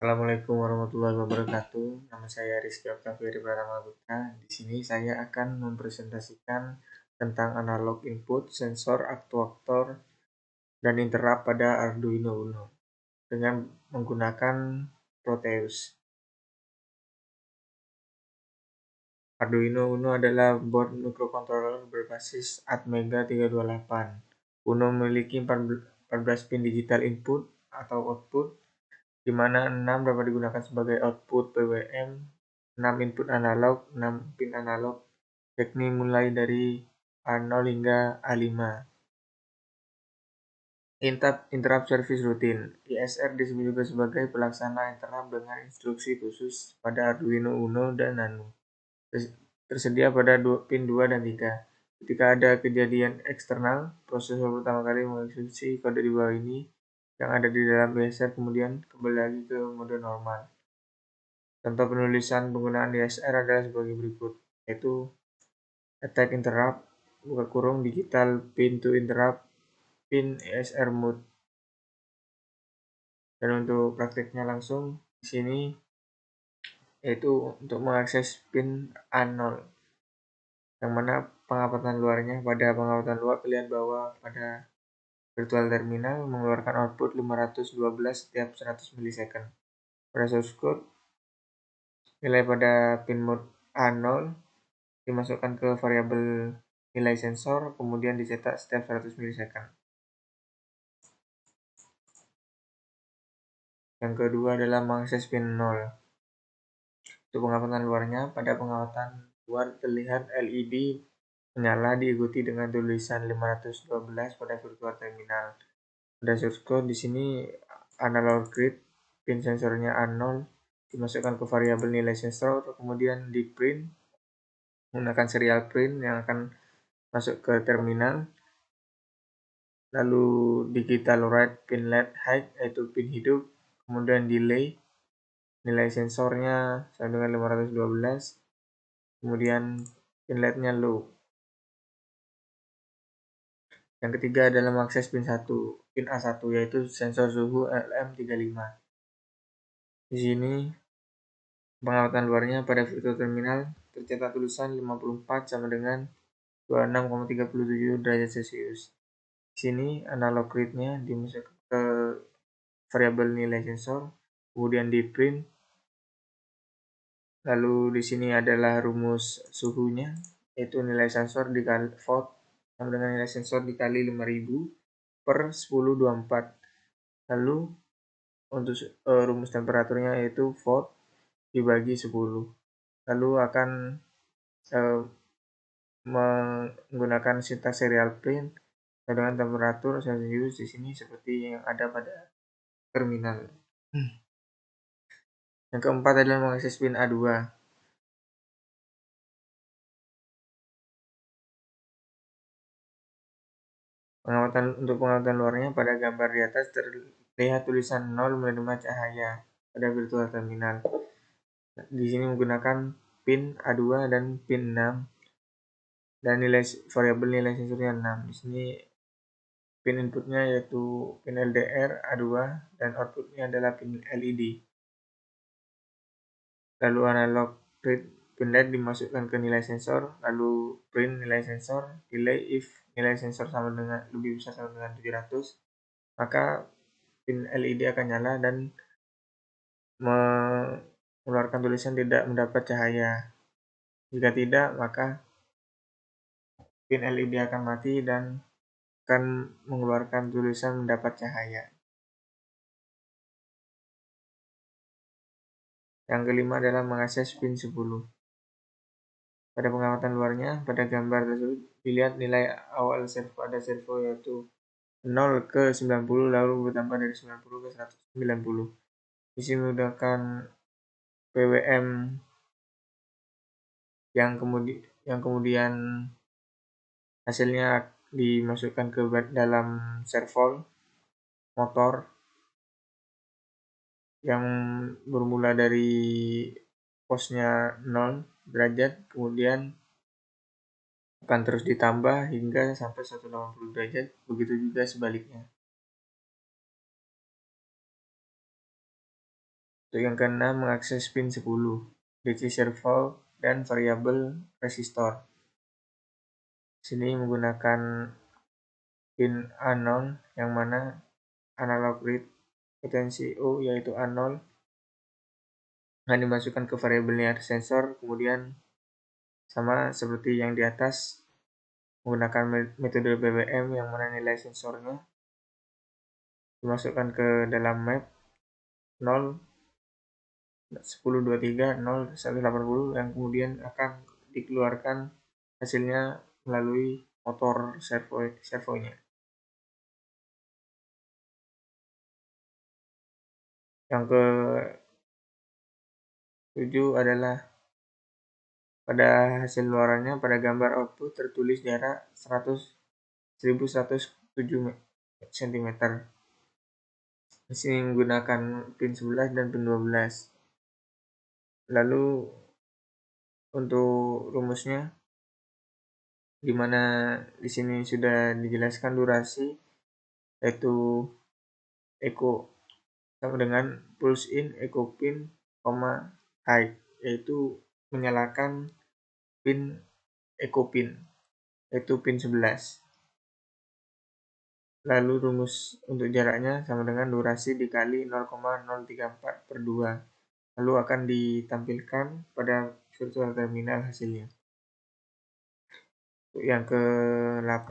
Assalamualaikum warahmatullahi wabarakatuh. Nama saya Rizky Octavieri Pratama Putra. Di sini saya akan mempresentasikan tentang analog input, sensor, aktuator, dan interrupt pada Arduino Uno dengan menggunakan Proteus. Arduino Uno adalah board microcontroller berbasis Atmega 328. Uno memiliki 14 pin digital input atau output, di mana 6 dapat digunakan sebagai output PWM, 6 input analog, 6 pin analog, yakni mulai dari A0 hingga A5. Interrupt Service Routine (ISR) disebut juga sebagai pelaksana interrupt dengan instruksi khusus pada Arduino Uno dan Nano. Tersedia pada pin 2 dan 3. Ketika ada kejadian eksternal, prosesor pertama kali mengeksekusi kode di bawah ini yang ada di dalam ISR, kemudian kembali lagi ke mode normal. Contoh penulisan penggunaan ISR adalah sebagai berikut, yaitu attack interrupt, digital pin to interrupt, pin ISR mode. Dan untuk prakteknya langsung di sini, yaitu untuk mengakses pin A0, yang mana pengamatan luarnya. Pada pengamatan luar terlihat bahwa pada virtual terminal mengeluarkan output 512 setiap 100 milisecond. Pada source code, nilai pada pin mode A0 dimasukkan ke variabel nilai sensor, kemudian dicetak setiap 100 milisecond. Yang kedua adalah mengakses pin 0. Untuk pengamatan luarnya, pada pengamatan luar terlihat LED menyala diikuti dengan tulisan 512 pada virtual terminal. Pada source code di sini analog grid, pin sensornya A0 dimasukkan ke variabel nilai sensor, kemudian di print menggunakan serial print yang akan masuk ke terminal. Lalu digital write pin LED high, yaitu pin hidup, kemudian delay, nilai sensornya sama dengan 512, kemudian pin LED-nya low. Yang ketiga adalah mengakses pin 1, pin A1, yaitu sensor suhu LM35. Di sini pengamatan luarnya pada virtual terminal tercetak tulisan 54 sama dengan 26,37 derajat Celcius. Di sini analog grid-nya dimasukkan ke variabel nilai sensor, kemudian di print. Lalu di sini adalah rumus suhunya, yaitu nilai sensor dikali volt sama dengan nilai sensor dikali 5000 per 1024. Lalu untuk rumus temperaturnya yaitu volt dibagi 10. Lalu akan menggunakan sintaks serial print dengan temperatur Celcius di sini seperti yang ada pada terminal. Yang keempat adalah mengakses pin A2. Untuk pengamatan luarnya, pada gambar di atas terlihat tulisan 0 menerima cahaya pada virtual terminal. Di sini menggunakan pin A2 dan pin 6 dan variabel nilai sensornya 6. Di sini pin inputnya yaitu pin LDR A2 dan outputnya adalah pin LED. Lalu analog read pin LED dimasukkan ke nilai sensor, lalu print nilai sensor, delay if nilai sensor lebih besar sama dengan 700, maka pin LED akan nyala dan mengeluarkan tulisan tidak mendapat cahaya. Jika tidak, maka pin LED akan mati dan akan mengeluarkan tulisan mendapat cahaya. Yang kelima adalah mengakses pin 10. Pada pengamatan luarnya, pada gambar tersebut dilihat nilai awal servo yaitu 0 ke 90, lalu bertambah dari 90 ke 190. Di sini menggunakan PWM yang kemudian hasilnya dimasukkan ke dalam servo motor yang bermula dari posnya 0 derajat, kemudian akan terus ditambah hingga sampai 180 derajat, begitu juga sebaliknya. Untuk yang keenam, mengakses pin 10, DC servo, dan variabel resistor. Sini menggunakan pin A0 yang mana analog read potensi O yaitu A0 akan dimasukkan ke variabelnya sensor, kemudian sama seperti yang di atas menggunakan metode BBM yang mana nilai sensornya dimasukkan ke dalam map 0 10 23 0 180 yang kemudian akan dikeluarkan hasilnya melalui motor servonya. Yang ke-7 adalah pada hasil luarannya pada gambar output tertulis jarak 1107 cm. Di sini menggunakan pin 11 dan pin 12. Lalu untuk rumusnya, di mana di sini sudah dijelaskan durasi yaitu echo sama dengan pulse in echo pin, high yaitu menyalakan pin echo pin yaitu pin 11. Lalu rumus untuk jaraknya sama dengan durasi dikali 0,034 per 2. Lalu akan ditampilkan pada virtual terminal hasilnya. Untuk yang ke-8,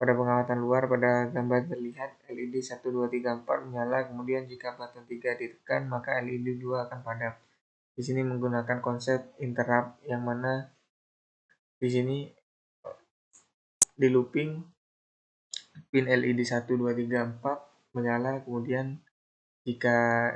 pada pengamatan luar pada gambar terlihat LED 1, 2, 3, 4 menyala, kemudian jika button 3 ditekan maka LED 2 akan padam. Di sini menggunakan konsep interrupt yang mana di sini di looping pin LED 1, 2, 3, 4 menyala, kemudian jika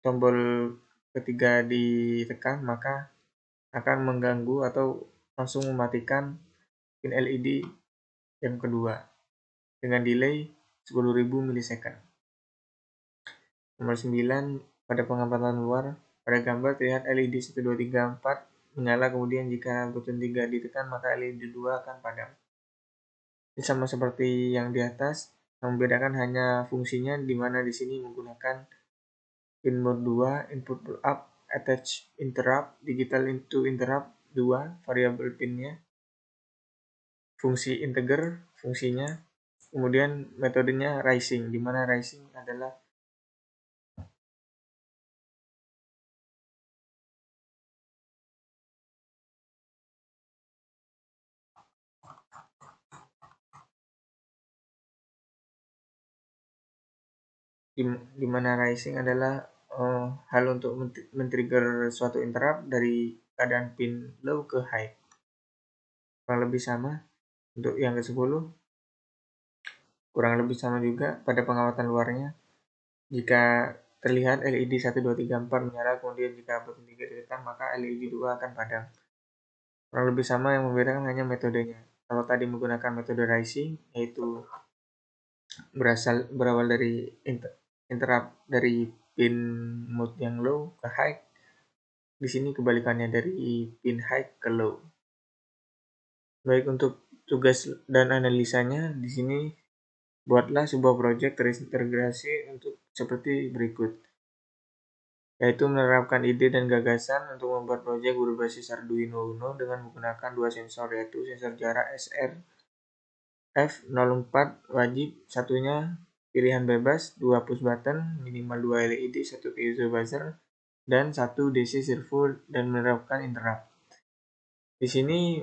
tombol ketiga ditekan maka akan mengganggu atau langsung mematikan pin LED yang kedua dengan delay 10.000 milisecond. Nomor 9, pada pengamatan luar pada gambar terlihat LED 1, 2, 3, 4 menyala, kemudian jika button 3 ditekan maka LED 2 akan padam. Ini sama seperti yang di atas, yang membedakan hanya fungsinya di mana di sini menggunakan pin mode 2, input up, attach interrupt, digital into interrupt 2, variabel pinnya, fungsi integer, fungsinya, kemudian metodenya rising, di mana rising adalah di mana rising adalah hal untuk men-trigger suatu interrupt dari keadaan pin low ke high. Kurang lebih sama untuk yang ke-10. Kurang lebih sama juga pada pengamatan luarnya. Jika terlihat LED 1, 2, 3, 4 menyala, kemudian jika button 3 ditekan maka LED 2 akan padam. Kurang lebih sama, yang membedakan hanya metodenya. Kalau tadi menggunakan metode rising, yaitu berawal dari interrupt dari pin mode yang low ke high. Di sini kebalikannya dari pin high ke low. Baik, untuk tugas dan analisanya di sini buatlah sebuah proyek terintegrasi untuk seperti berikut, yaitu menerapkan ide dan gagasan untuk membuat proyek berbasis Arduino Uno dengan menggunakan dua sensor, yaitu sensor jarak SR F04 wajib, satunya pilihan bebas, 2 push button, minimal 2 LED, 1 piezo buzzer, dan 1 DC servo, dan menerapkan interrupt. Di sini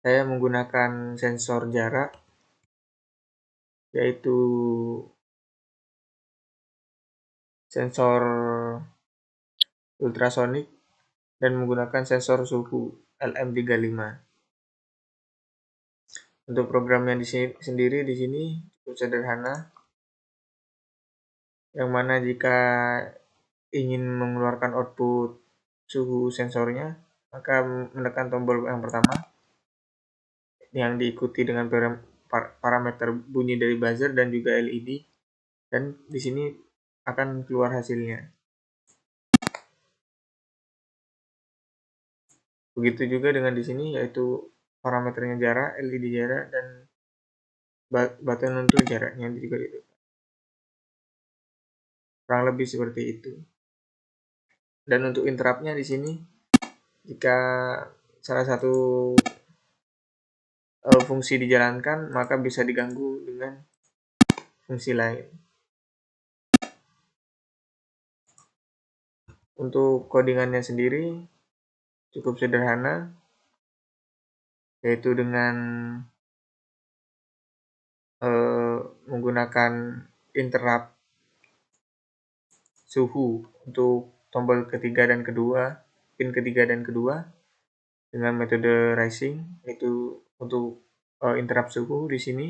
saya menggunakan sensor jarak yaitu sensor ultrasonic dan menggunakan sensor suhu LM35. Untuk programnya di sini sendiri di sini cukup sederhana, yang mana jika ingin mengeluarkan output suhu sensornya maka menekan tombol yang pertama yang diikuti dengan parameter bunyi dari buzzer dan juga LED, dan di sini akan keluar hasilnya. Begitu juga dengan di sini, yaitu parameternya jarak, LED jarak, dan button untuk jaraknya juga itu. Kurang lebih seperti itu. Dan untuk interruptnya di sini, jika salah satu fungsi dijalankan, maka bisa diganggu dengan fungsi lain. Untuk codingannya sendiri cukup sederhana, yaitu dengan menggunakan interrupt suhu untuk tombol ketiga dan kedua, pin ketiga dan kedua, dengan metode rising, yaitu untuk interrupt suhu di sini.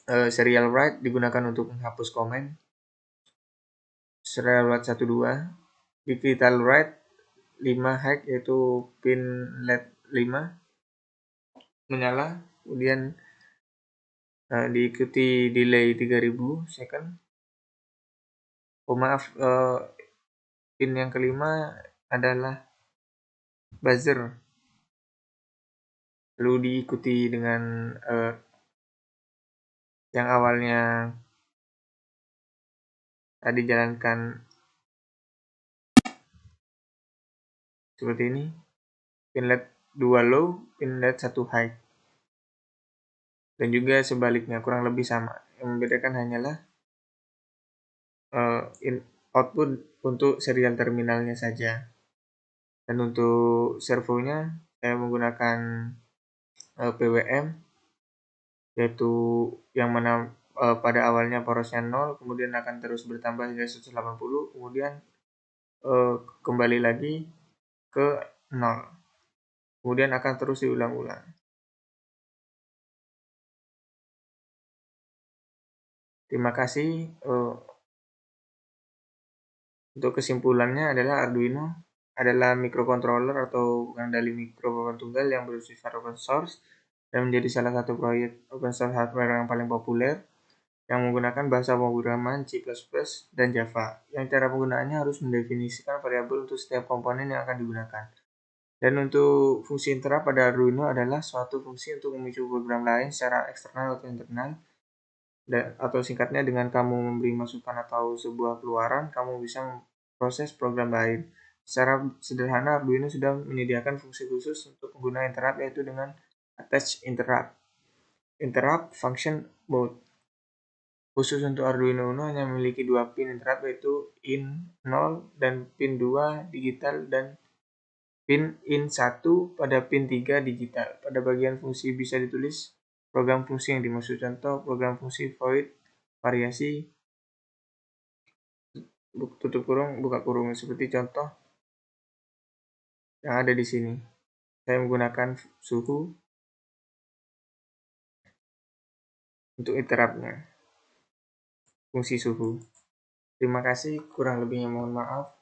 Serial write digunakan untuk menghapus komen. Serial write 12, digital write 5 hack, yaitu pin LED 5 menyala, kemudian diikuti delay 3000 second. Maaf, pin yang kelima adalah buzzer, lalu diikuti dengan yang awalnya tadi jalankan seperti ini, pin LED 2 low, pin LED 1 high, dan juga sebaliknya kurang lebih sama. Yang membedakan hanyalah output untuk serial terminalnya saja. Dan untuk servonya saya menggunakan PWM, yaitu yang mana pada awalnya porosnya 0, kemudian akan terus bertambah hingga 180, kemudian kembali lagi ke 0, kemudian akan terus diulang-ulang. Terima kasih. Untuk kesimpulannya adalah Arduino adalah microcontroller atau pengendali mikroproses tunggal yang bersifat open source dan menjadi salah satu proyek open source hardware yang paling populer yang menggunakan bahasa pemrograman C++ dan Java, yang cara penggunaannya harus mendefinisikan variabel untuk setiap komponen yang akan digunakan. Dan untuk fungsi interrupt pada Arduino adalah suatu fungsi untuk memicu program lain secara eksternal atau internal, atau singkatnya dengan kamu memberi masukan atau sebuah keluaran, kamu bisa proses program lain. Secara sederhana, Arduino sudah menyediakan fungsi khusus untuk pengguna interrupt, yaitu dengan attach interrupt function mode. Khusus untuk Arduino Uno hanya memiliki 2 pin interrupt, yaitu in 0 dan pin 2 digital, dan pin in 1 pada pin 3 digital. Pada bagian fungsi bisa ditulis program fungsi yang dimaksud. Contoh program fungsi void variasi tutup kurung buka kurung, seperti contoh yang ada di sini. Saya menggunakan suhu untuk interruptnya, fungsi suhu. Terima kasih, kurang lebihnya mohon maaf.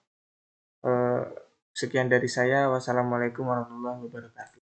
Sekian dari saya. Wassalamualaikum warahmatullahi wabarakatuh.